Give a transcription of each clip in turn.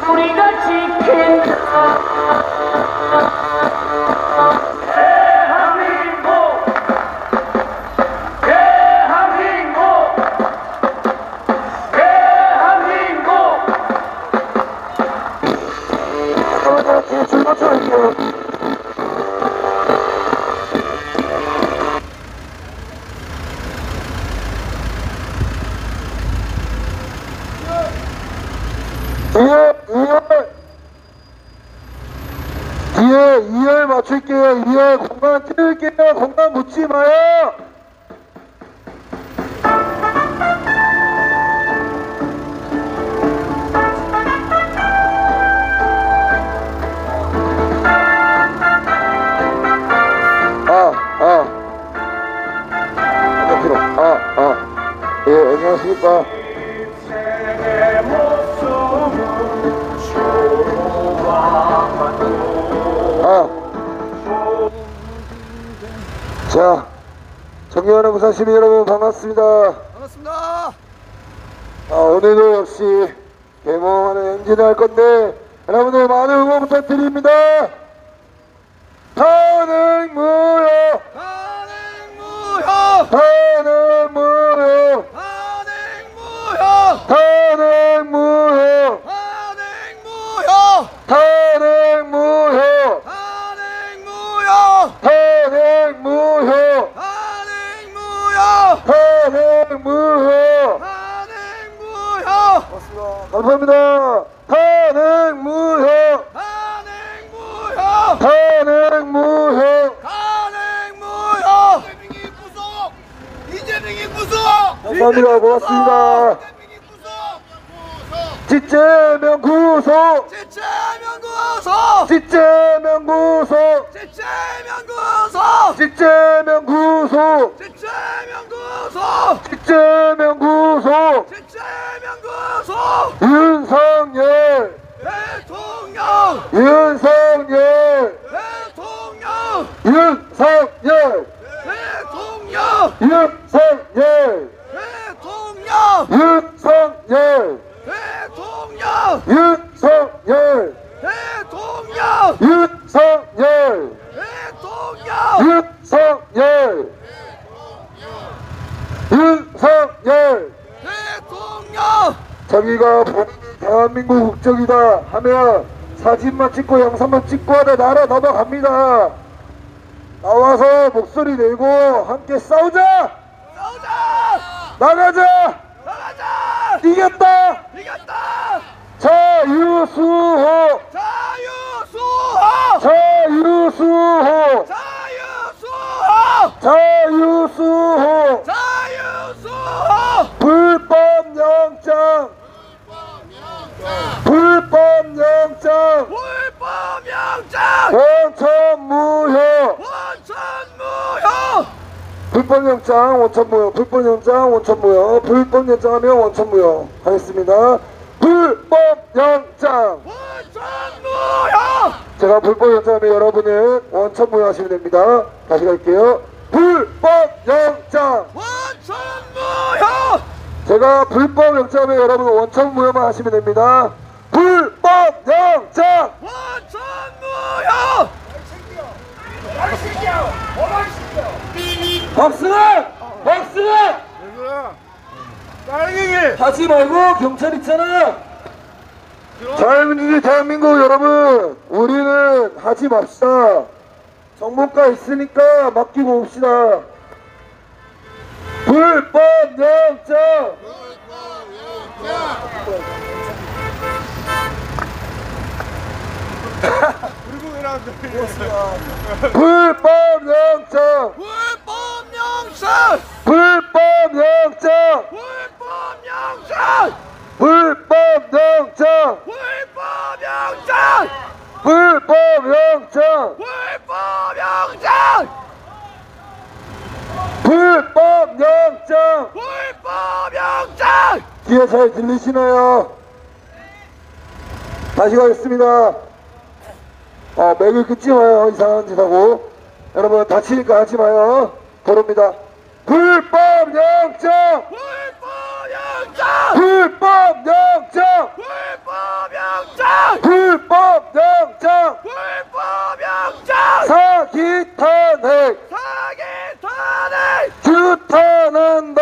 우리가 지킨다. 뒤에 2열 맞출게요. 2열 공간 띄울게요. 공간 묻지 마요. 예, 안녕하십니까. 자, 존경하는 부산 시민 여러분 반갑습니다. 반갑습니다. 오늘도 역시 개몽하는 행진을 할 건데 여러분들 많은 응원 부탁드립니다. 탄핵무효, 탄핵무효, 탄핵무효, 탄핵무효, 탄핵무효, 탄핵무효, 탄핵무효, 탄핵무효, 탄핵무효, 탄핵무효, 감사합니다. 탄핵무효, 탄핵무효, 탄핵무효, 탄핵무효. 이재명이 구속, 이재명이 구속. 감사합니다. 고맙습니다. 이재명이 구속, 지체명 구속, 지체명 구속, 지체명 구속, 지체명 구속, 지체명 구속, 지체명 구속, 지체명 구속, 지체명 구속. 윤석열, 대통령, 윤석열, 대통령, 윤석열, 대통령, 윤석열, 대통령, 윤석열, 대통령, 윤석열, 대통령, 윤석열, 대통령, 윤석열, 윤석열. 대통령. 자기가 본인이 대한민국 국적이다 하면 사진만 찍고 영상만 찍고 하다 나라 넘어갑니다. 나와서 목소리 내고 함께 싸우자! 싸우자! 나가자! 나가자! 이겼다! 이겼다! 자유수호! 자유수호! 자유수호! 자유수호! 자유수호! 자유수호! 불법영장! 불법영장! 불법영장! 원천무효! 원천무효! 불법영장 원천무효, 불법영장 원천무효, 불법영장 하면 원천무효 하겠습니다. 불법영장! 원천무효! 제가 불법영장 하면 여러분은 원천무효 하시면 됩니다. 다시 갈게요. 불법영장! 원천무효! 제가 불법영장 하면 여러분은 원천무효만 하시면 됩니다. 불법영장! 원천무효! 박수는! 박수는! 빨갱이! 하지 말고 경찰 있잖아. 자유민주주의 대한민국 여러분, 우리는 하지 맙시다. 정보가 있으니까 맡기고 옵시다. 불법영장! 불법영장! 불법영장! 불법영장! 불법영장! 불법영장! 불법영장! 불법영장! 불법영장! 불법 영장. 불법 영장. 뒤에 잘 들리시나요? 다시 가겠습니다. 맥을 끊지 마요. 이상한 짓 하고. 여러분 다치니까 하지 마요. 도로입니다. 불법 영장. 불법 영장. 불법 영장. 불법 영장. 불법 영장. 불법 영장. 사기 탄핵. 사기 탄핵. 규탄한다.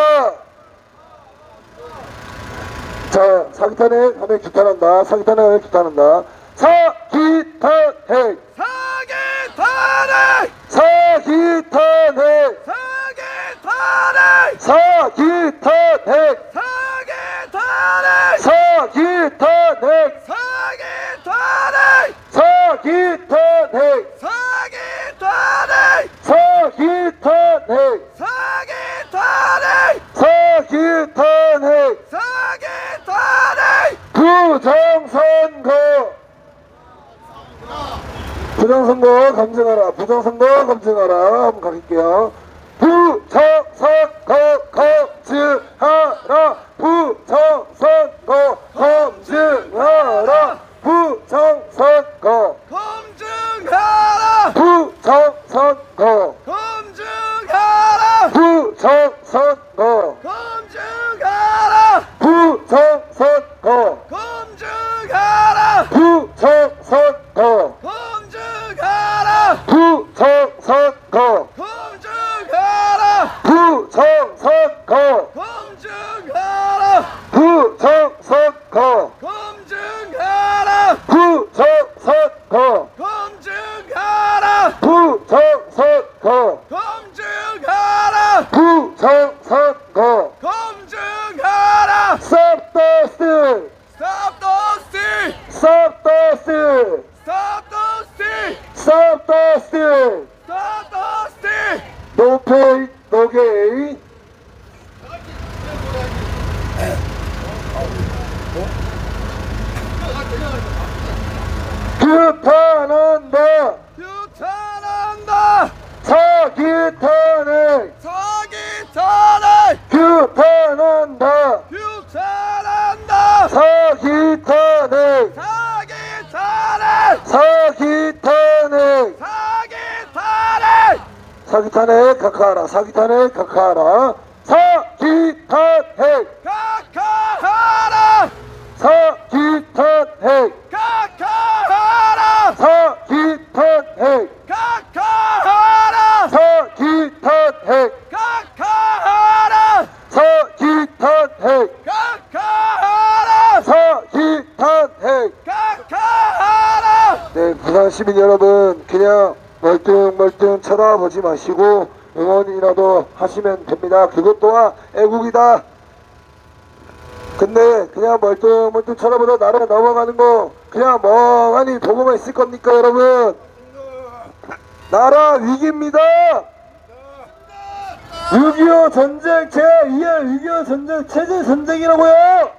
자, 사기 탄핵 하면 규탄한다. 사기 탄핵 규탄한다. 사기 탄핵. 사기 탄핵. 사기 탄핵. 사기 탄핵. 사기 탄핵. 사기 탄핵. 사기 탄핵. 사기 탄핵. 사기 탄핵. 사기 탄핵. 사기 탄핵. 사기 탄핵. 부정선거. 부정선거 검증하라. 부정선거 검증하라. 한번 가릴게요. 부정선거 검증하라. 부정선거 검증하라. 부정선거. 검증하라. 부정선거. 검증하라. 부정선거. 검증하라. 부정선거. 검증하라. 부정선거. 검증하라. 부정선거. 검증하라. 부정선거. 검증하라. 부정선거. 검증하라. 부정선거. 검증하라. 부정선거. 검증하라. 부정선거. 검증하라. Stop the steal. Stop the steal. Stop the steal. Stop the steal. Stop the steal. Stop the steal. No pay, no gain. 규탄한다. 규탄한다. 사기 탄핵. 사기 탄핵. 규탄한다. 규탄한다. 사기 탄핵. 사기 탄핵. 사기 탄핵. 사기 탄핵. 사기 탄핵 각하하라. 사기 탄핵 각하하라. 사기 탄핵. 각하하라. 사기 탄핵. 각하하라. 사기 탄핵. 각하하라. 사기 탄핵. 각하하라. 사기 탄핵. 각하하라. 사기 탄핵. 각하하라. 네, 부산 시민 여러분, 그냥 멀뚱멀뚱 쳐다보지 마시고 응원이라도 하시면 됩니다. 그것 또한 애국이다. 근데 그냥 멀뚱멀뚱 쳐다보다 나라 넘어가는 거 그냥 멍하니 보고만 있을 겁니까, 여러분? 나라 위기입니다. 6.25 전쟁 제2의 6.25 전쟁 체제 전쟁이라고요.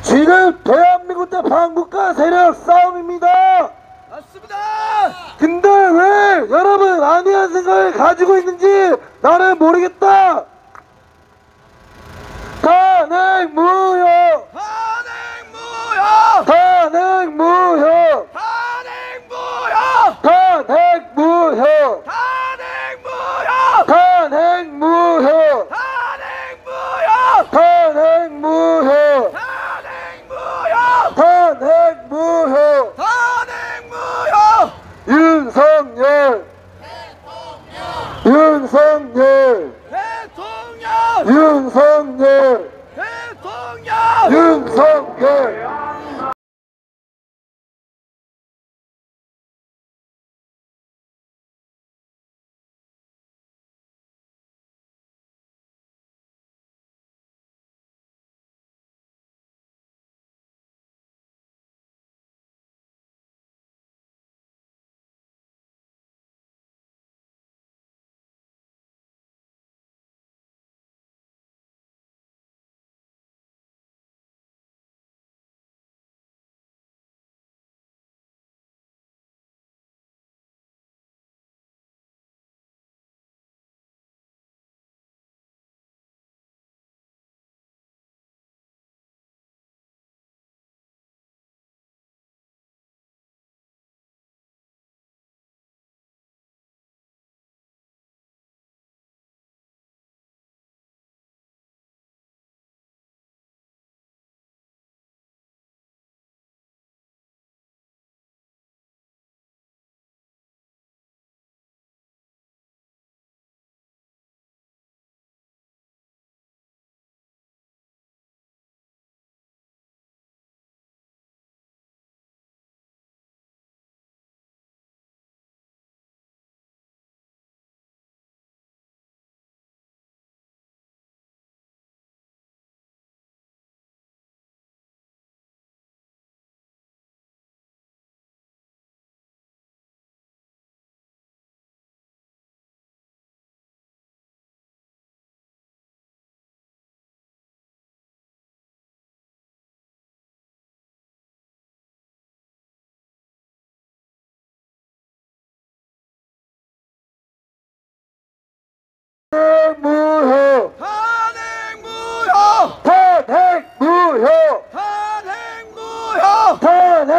지금 대한민국 대 반국가 세력 싸움입니다. 맞습니다. 근데 왜 여러분 아니한 생각을 가지고 있는지 나는 모르겠다. 탄핵 무효. 탄핵 무효. 탄핵 무효. 탄핵 무효. 탄핵 무효. 탄핵 무효. 탄핵 무효. 탄핵 무효. 탄핵 무효. 탄핵 무효. 탄핵 무효. 탄핵 무효. 윤석열. 윤석열. 대통령. 윤석열. 대통령. 윤석열.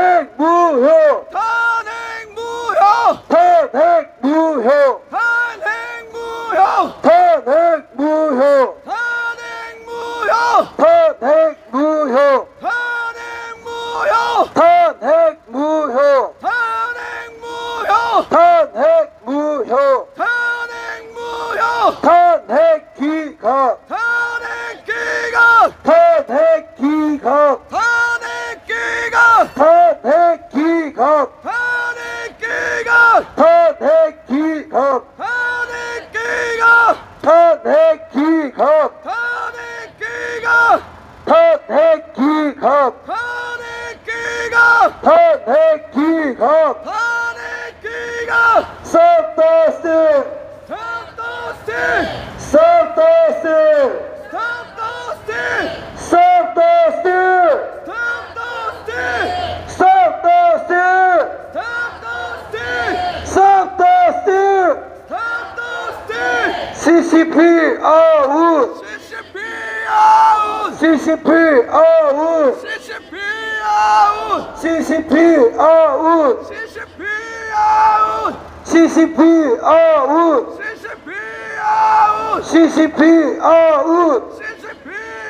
탄핵 무효! 탄핵 무효! 탄핵 무효! 탄핵 무효! 탄핵 무효! 탄핵 무효! 탄핵 무효! 탄핵 무효! 탄핵 무효! 탄핵 무효! 탄핵 무효! 탄핵 무효! 탄핵 기각! 탄핵 기각! 탄핵 기각! 탄핵 기각! 탄핵 기각! 탄핵 기각! 탄핵 기각! 탄핵 기각! 탄핵 기각! 탄핵 기각! 탄핵 기각! 탄핵 기각! 탄핵 기각! 탄핵 기각! 싹다스! 싹다스! 싹다스! 싹다스! 싹다스! 싹다스! 싹다스! 싹다스! 싹다스! 싹다스! CCP 아웃! CCP 아웃! CCP 아웃! CCP 아웃! CCP 아웃! CCP 아웃! CCP 아웃! CCP 아웃! CCP 아웃! CCP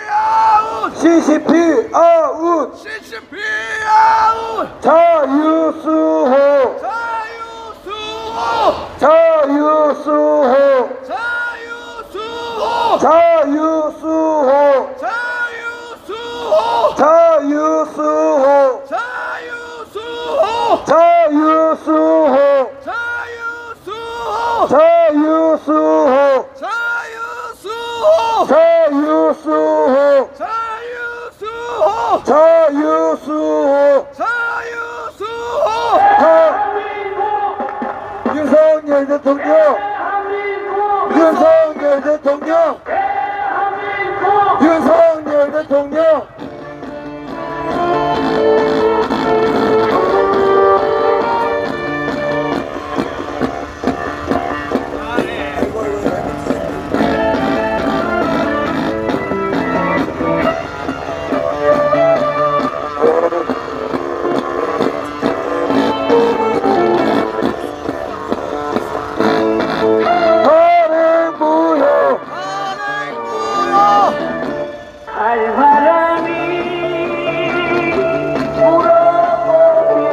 아웃! CCP 아웃! CCP 아웃! 자유수호! 자유수호! 자유수호! 자유수호! 자유수호! 자유수호! 자유수호! 자유수호! 자유수호! 자유수호! 자유수호! 자유수호! 자유수호! 자유수호! 자유수호! 자유수호! 윤석열 대통령! 윤석열 대통령! 윤석열 대통령! 탄핵 무효! 탄핵 무효! 알바람이 불어오는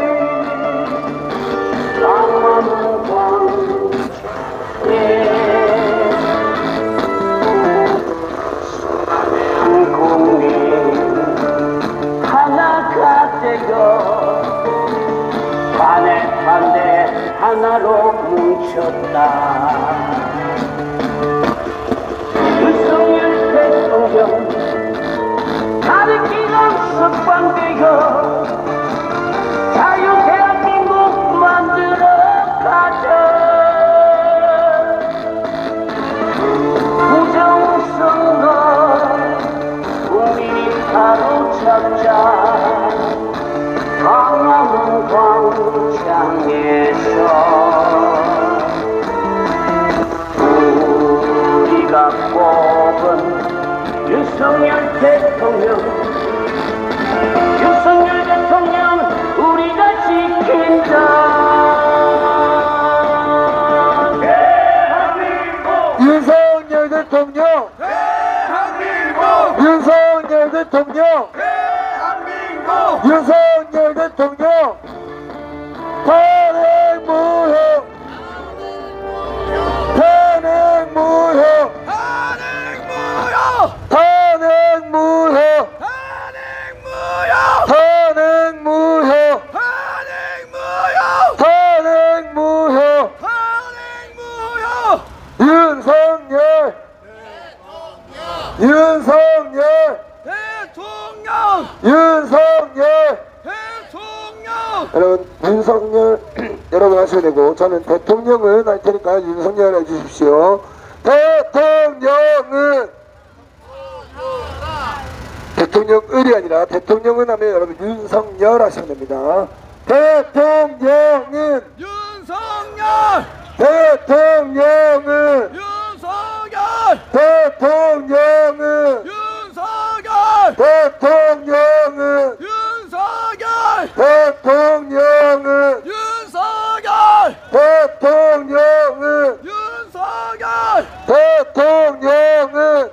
강원도에 한 국민 하나가 되어 반대 하나로 뭉쳤다. 윤석열 대통령 가르치는 석방되어 자유 대한민국 만들어 가자. 부정선거 국민이 사로잡자. 광화문 광장에서 우리가 뽑은 윤석열 대통령, 윤석열 대통령 우리가 지킨다. 대한민국 윤석열 대통령! 대한민국! 윤석열 대통령! 대한민국! 윤석열 대통령! 탄핵 무효! 탄핵 무효! 탄핵 무효! 탄핵 무효! 탄핵 무효! 탄핵 무효! 탄핵 무효! 탄핵 무효! 탄핵 무효! 윤석열! 윤석열! 대통령! 윤석열! 대통령! 여러분 윤석열 여러분 하셔야 되고 저는 대통령은 할 테니까 윤석열 해주십시오. 대통령은 대통령을이 아니라 대통령은 하면 여러분 윤석열 하시면 됩니다. 대통령은 윤석열! 대통령은 윤석열! 대통령은 윤석열! 대통령은 윤석열! 대통령은 윤석열 대통령은 윤석열 대통령은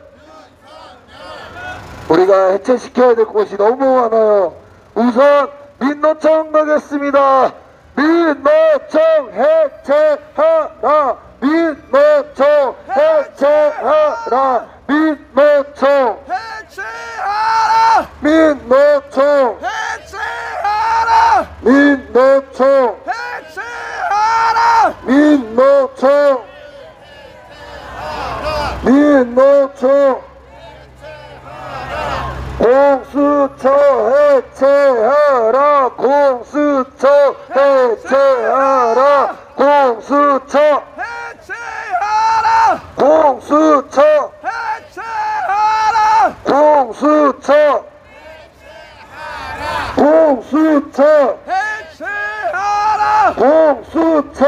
우리가 해체시켜야 될 곳이 너무 많아요. 우선 민노총 가겠습니다. 민노총 해체하라. 민노총 해체하라. 민노총 해체하라 민노총 해체하라 민노총 해체하라 민노총 민노총 공수처 해체하라. 공수처 해체하라. 공수처 해체하라 공수처 해체하라 공수처 공수처 해체하라 공수처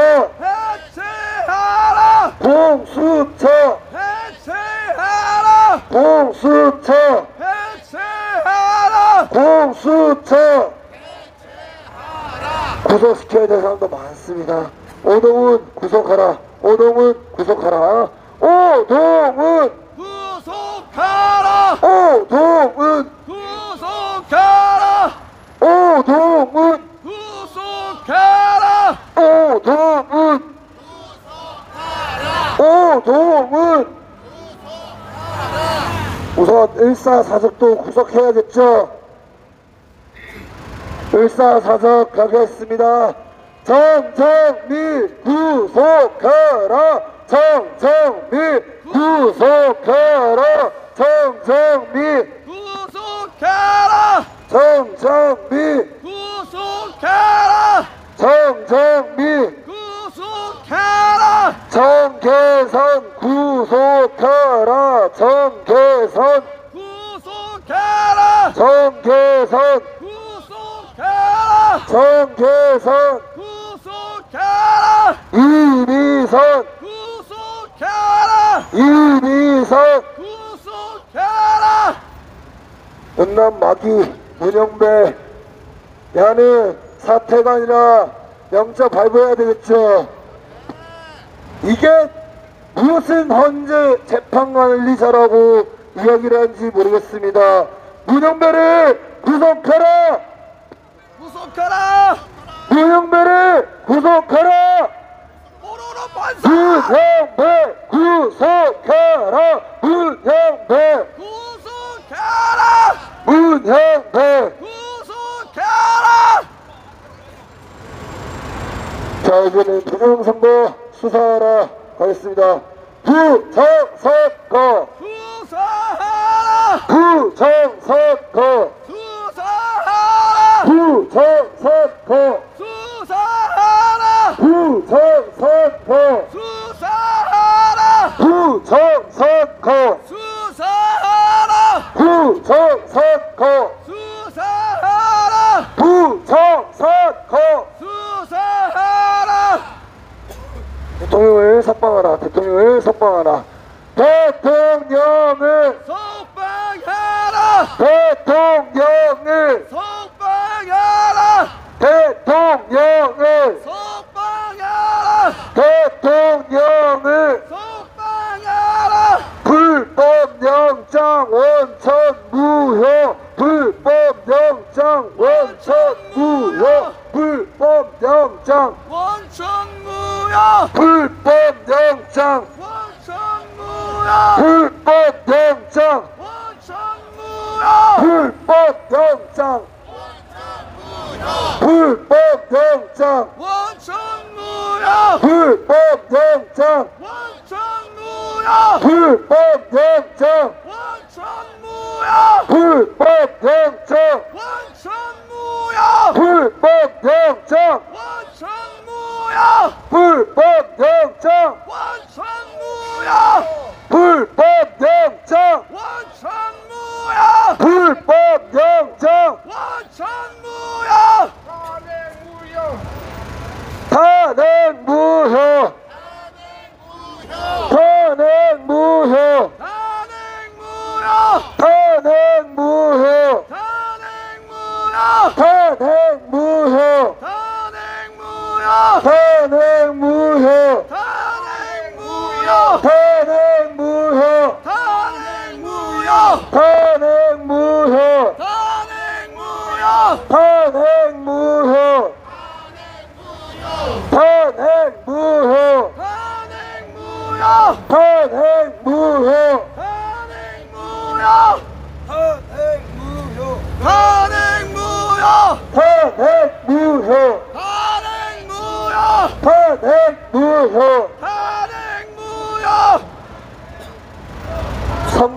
해체하라 공수처 해체하라 공수처 해체하라 공수처 구속시켜야 될 사람도 많습니다. 오동훈 구속하라. 오동훈 구속하라. 오동훈 구속하라 오동훈 구속하라 오동훈 구속하라 오동훈 오동훈 우선 일사사적도 구속해야겠죠. 일사사적 가겠습니다. 정정미 구속하라. 정정미 구속하라. 정정미 구속하라 정정미 구속하라 정정미 구속하라 정계선 구속하라. 정계선 구속하라 정계선 구속하라 정계선 구속하라 이미선 구속하라 이미선 구속하라 은남 마기 문영배 야는 사태가 아니라 영장 발부해야 되겠죠. 이게 무슨 헌재 재판관리자라고 이야기를 하는지 모르겠습니다. 문영배를 구속하라. 구속하라 문영배를 구속하라. 오로로 반사 문영배 구속하라. 문영배 구속하라 문영배. 구속하라 자, 이제는 부정선거 수사하러 가겠습니다. 부정선거 수사하라 부정선거 수사하라 부정선거 수사하라 부정선거 수사하라 부정선거 수사하라 부정선거 수사하라 부정선거 수사하라 대통령을 석방하라. 대통령을 석방하라. 대통령을 석방하라 대통령을 석방하라 대통령을 석방하라 대통령을 석방하라 불법영장 원천 무효 불법영장 원천 무효 불법영장 원천무효 불법영장 원천무효 불법영장 원천무효 불법영장 불법영장 원천무효 불법영장 원천무효 불법영장 원천무효 불법영장 원천무효 불법영장 원천무효 불법영장 원천무효 불법영장 원천무효 불법영장 원천무효 탄핵 무효 탄핵 무효 탄핵무효 탄핵 무효 탄핵무효 탄핵 무효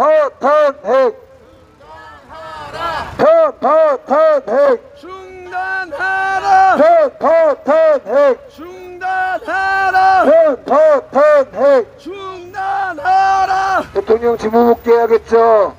편파탄핵 편파탄핵 중단하라! 편파탄핵 중단하라! 편파탄핵 중단하라! 대통령 직무복귀 해야겠죠.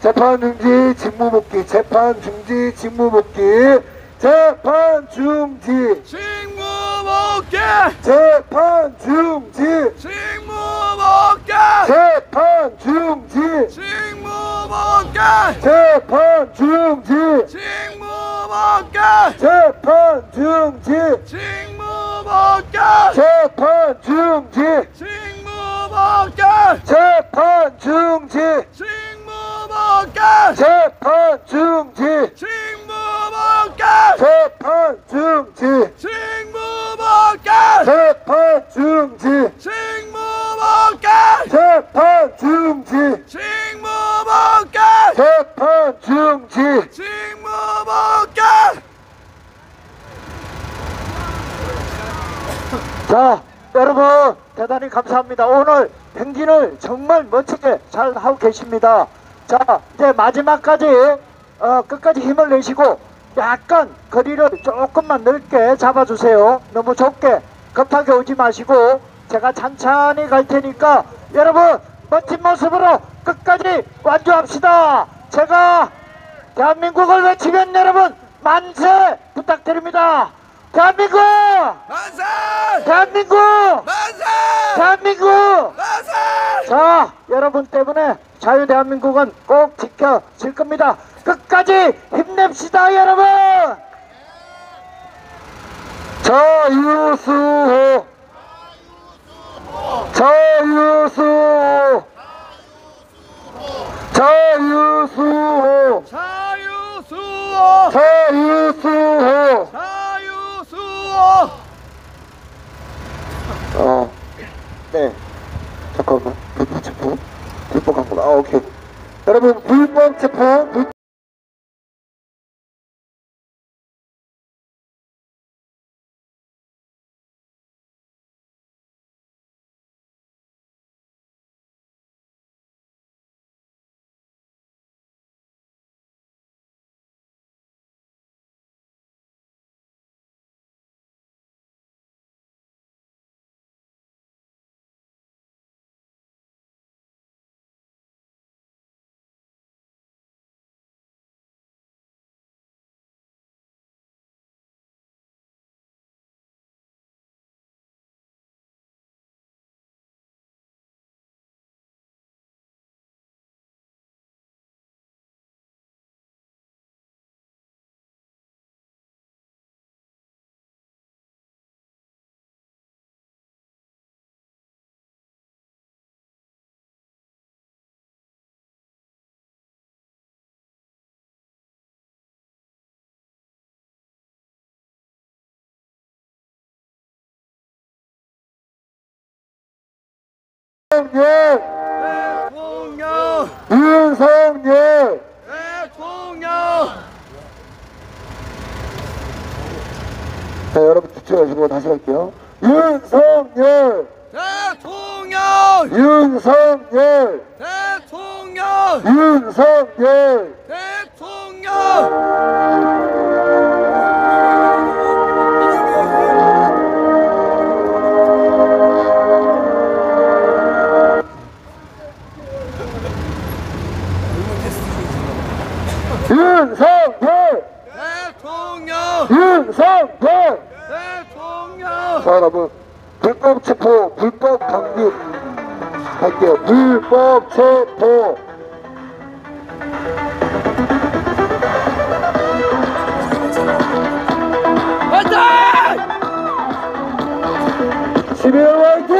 재판 중지 직무복귀 재판 중지 직무복귀 재판 중지 직무복귀! 재판 중지 직무복귀! 재판 중지 직무복귀! 재판 중지 직무복귀! 재판 중지 직무복귀! 재판 중지 직무복귀! 재판 중지 직무복귀! 재판 중지 직무복귀! 재판 중지 직무복귀! 재판 중지 직무복귀! 재판 중지 직무복귀! 재판 중지 직무복귀! 자, 여러분 대단히 감사합니다. 오늘 행진을 정말 멋지게 잘 하고 계십니다. 자, 이제 마지막까지 끝까지 힘을 내시고 약간 거리를 조금만 넓게 잡아주세요. 너무 좁게 급하게 오지 마시고 제가 찬찬히 갈 테니까 여러분 멋진 모습으로 끝까지 완주합시다. 제가 대한민국을 외치면 여러분 만세 부탁드립니다. 대한민국! 만세! 대한민국! 만세! 대한민국! 만세! 자, 여러분 때문에 자유 대한민국은 꼭 지켜질 겁니다. 끝까지 힘냅시다, 여러분! 자유수호! 자유수호! 자유수호! 자유수호! 자유수호! 자유수호! 네. 잠깐만. 불법 체포? 불법 광고. 오케이. 여러분, 불법 체포, 대통령! 윤석열! 대통령! 자, 여러분 집중하시고 다시 할게요. 윤석열! 대통령! 윤석열! 대통령! 윤석열! 대통령! 윤석열! 대통령! 윤석열! 대통령! 자, 여러분 불법 체포, 불법 감금 할게요. 불법 체포. 화이팅! 12월 화이팅!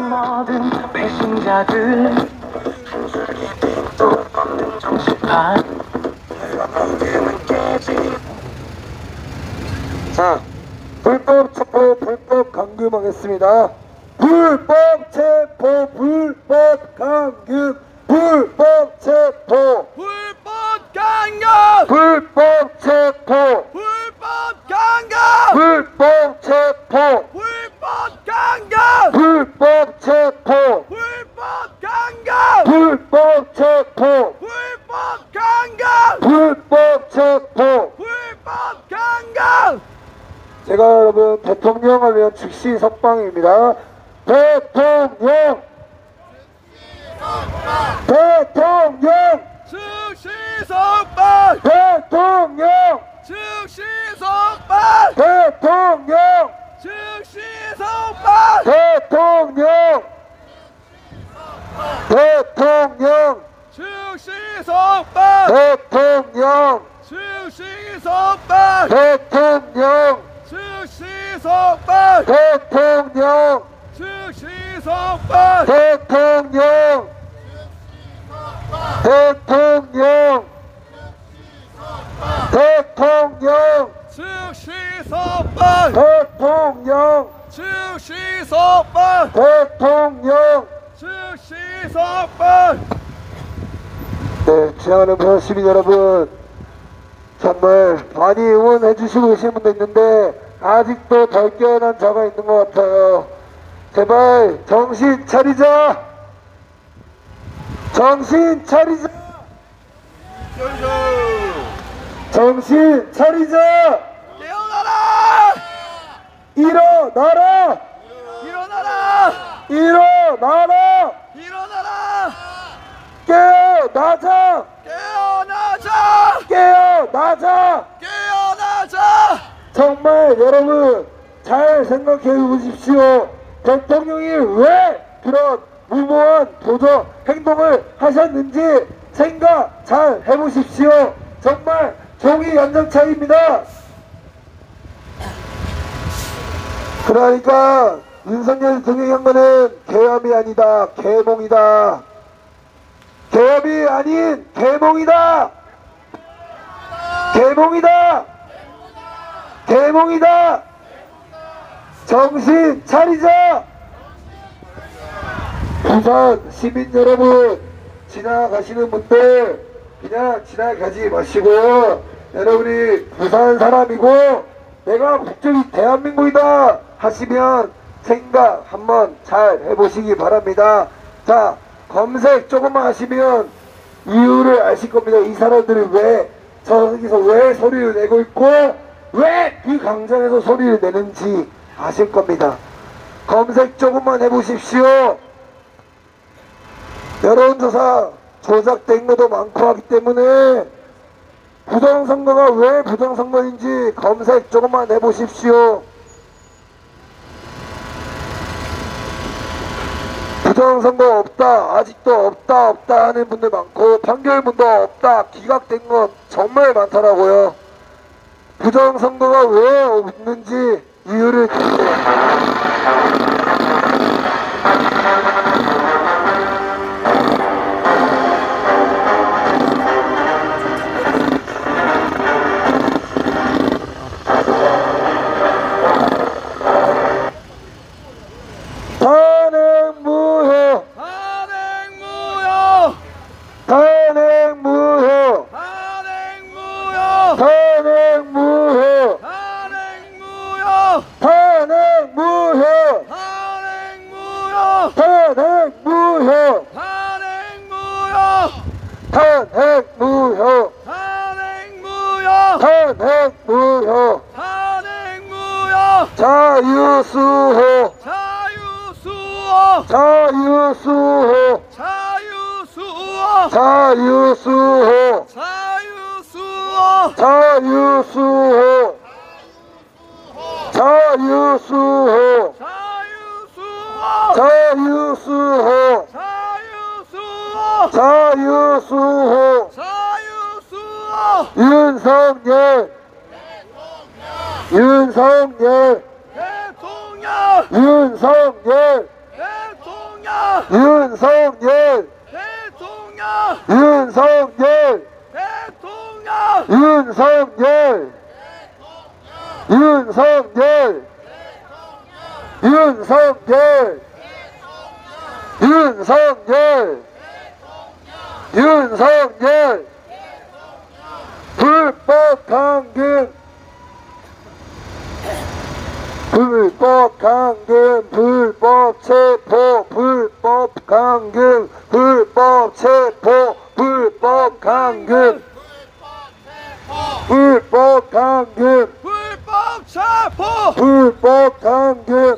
모든 배신자들 없는 정신판 자, 불법 체포, 불법 감금하겠습니다. 불법 체포, 불법 감금, 불법 체포, 불법 강력! 불법 체포, 불법 강력! 불법 체포, 불법 강력! 불법 체포, 불법 강력! 즉시 석방입니다. 대통령! 대통령! 즉시 석방! 대통령! 즉시 석방! 대통령! 즉시 석방! 대통령! 대통령! 즉시 석방! 대통령! 즉시 석방! 대통령! 즉시 석방! 대통령! 즉시 석방! 대통령! 대통령! 대통령! 즉시 석방! 대통령! 즉시 석방! 대통령! 즉시 석방! 네, 지향하는 부산 시민 여러분, 정말 많이 응원해 주시고 계시는 분도 있는데 아직도 덜 깨어난 자가 있는 것 같아요. 제발 정신 차리자. 정신 차리자. 정신 차리자. 깨어나라! 일어나라. 일어나라! 일어나라. 일어나라! 깨어나자. 깨어나자! 깨어나자. 깨어나자! 정말 여러분 잘 생각해 보십시오. 대통령이 왜 그런 무모한 도적 행동을 하셨는지 생각 잘 해보십시오. 정말 종이 연장 차이입니다. 그러니까 윤석열 대통령이 한 거는 계엄이 아니다, 계몽이다. 계엄이 아닌 계몽이다. 계몽이다. 계몽이다. 정신 차리자. 부산 시민 여러분, 지나가시는 분들 그냥 지나가지 마시고, 여러분이 부산 사람이고 내가 국적이 대한민국이다 하시면 생각 한번 잘 해보시기 바랍니다. 자, 검색 조금만 하시면 이유를 아실 겁니다. 이 사람들이 왜 저기서 왜 소리를 내고 있고 왜 그 광장에서 소리를 내는지 아실 겁니다. 검색 조금만 해보십시오. 여론조사 조작된 것도 많고 하기 때문에 부정선거가 왜 부정선거인지 검색 조금만 해보십시오. 부정선거 없다, 아직도 없다 하는 분들 많고, 판결문도 없다, 기각된 건 정말 많더라고요. 부정선거가 왜 없는지 이유를 탄핵무효, 탄핵무효! 탄핵무효, 탄핵무효! 탄핵무효, 탄핵무효! 탄핵무효, 탄핵무효! 탄핵무효, 탄핵무효! 탄핵무효, 탄핵무효! 자유수호, 자유수호! 자유수호, 자유수호! 자유수호, 자유수호! 자유수호, 자유수호, 자유수호! 자유수호, 자유수호! 자유수호, 자유수호! 윤석열, 윤석열, 대통령! 윤석열, 대통령! 윤석열, 대통령! 윤석열, 대통령! 윤석열, 윤석열, 윤석열, 윤석열, 윤석열, 불법 감금, 불법 감금, 불법 체포, 불법 감금, 불법 체포, 불법 감금, 불법 감금, 불법 체포! 불법 감금,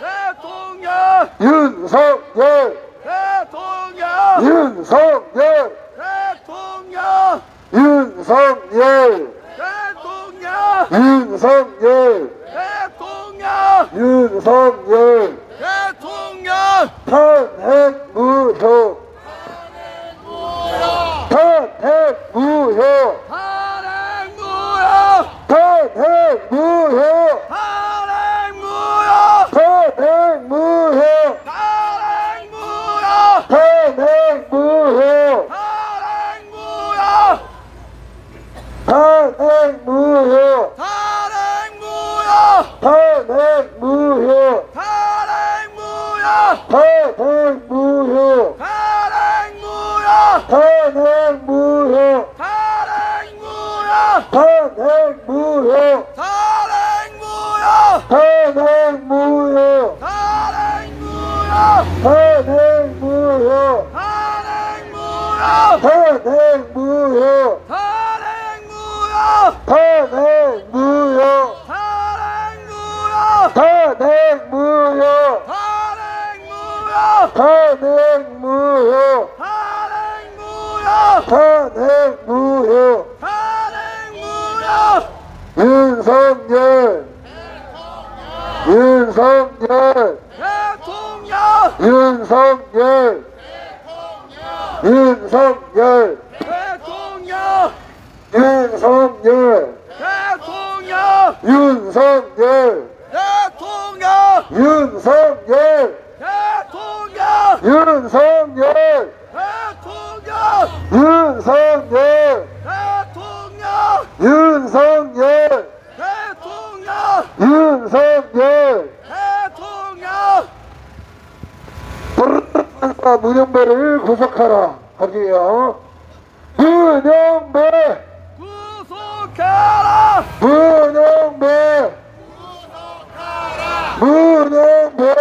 대통령 윤석열 대통령 윤석열 대통령 윤석열 대통령 윤석열 대통령 윤석열 대통령 탄핵 무효 탄핵 무효 탄핵 무효 탄핵 무효 탄핵 무효 탄핵 무효 탄핵 무효 탄핵 무효 탄핵 무효 탄핵 무효 탄핵 무효 탄핵 탄핵 무효 무효 탄핵 무효 탄핵 무효 탄핵 무효 탄핵 무효 탄핵 무효 탄핵 무효 탄핵 무효 탄핵 무효 탄핵 무효 탄핵 무효 탄핵 무효 탄핵 무효 탄핵 무효 탄핵 무효 탄핵 무효 탄핵 무효 탄핵 무효 윤석열 윤석열 대통령 윤석열 윤석열 대통령 윤석열 대통령 윤석열 대통령 윤석열 대통령 윤석열 대통령 윤석열 대통령 윤석열 대통령 윤석열 대통령 문영배를 구속하라 하기요. 문영배 구속하라 문영배 문영배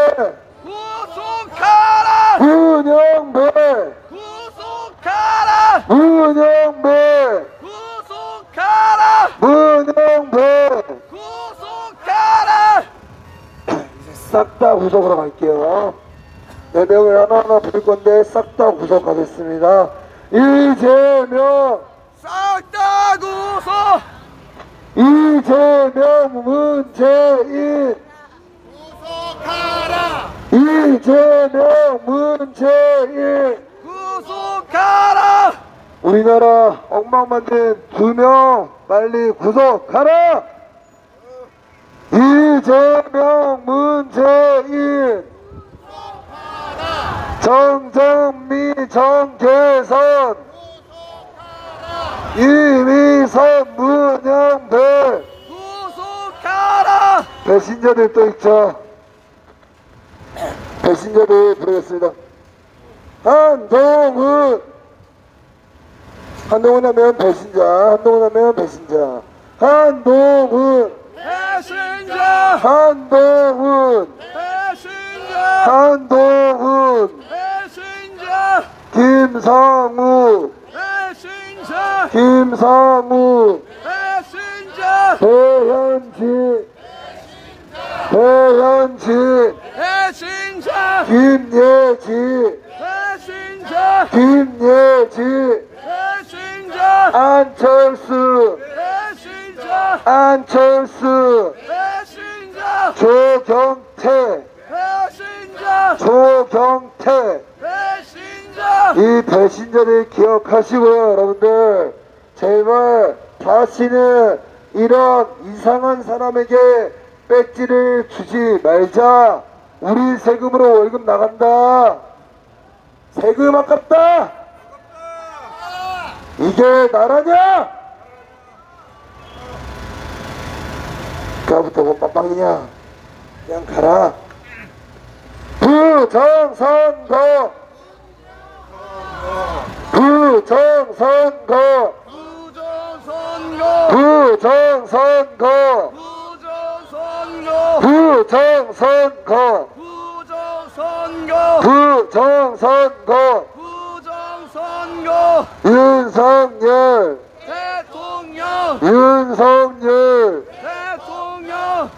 구속하라 문영배 구속하라 문영배 구속하라 문영배 구속하라 싹 다 구속으로 갈게요. 4명을 하나하나 부를 건데 싹 다 구속하겠습니다. 이재명 싹 다 구속 이재명 문재인 이재명 문재인 구속하라 우리나라 엉망 만든 2명 빨리 구속하라. 이재명 문재인 정정미 정계선 이미선 문영배 구속하라 배신자들 또 있죠. 배신자들 부르겠습니다. 한동훈 하면 배신자 하면 배신자 한동훈 배신자 한동훈 배신자 한동훈 배신자 김성우 배신자 김성우 배신자 배현진 배현진 배신자 김예지 배신자 김예지 배신자 안철수 배신자 안철수 배신자 조경태 배신자 조경태 배신자 이 배신자를 기억하시고요. 여러분들 제발 다시는 이런 이상한 사람에게 배지를 주지 말자. 우리 세금으로 월급 나간다. 세금 아깝다. 이게 나라냐? 그거부터 뭐 빡빡이냐? 그냥 가라. 부정선거 부정선거 부정선거 부정선거 부정선거 부정선거 부정선거 부정선거 부정선거 윤석열 대통령 윤석열 대통령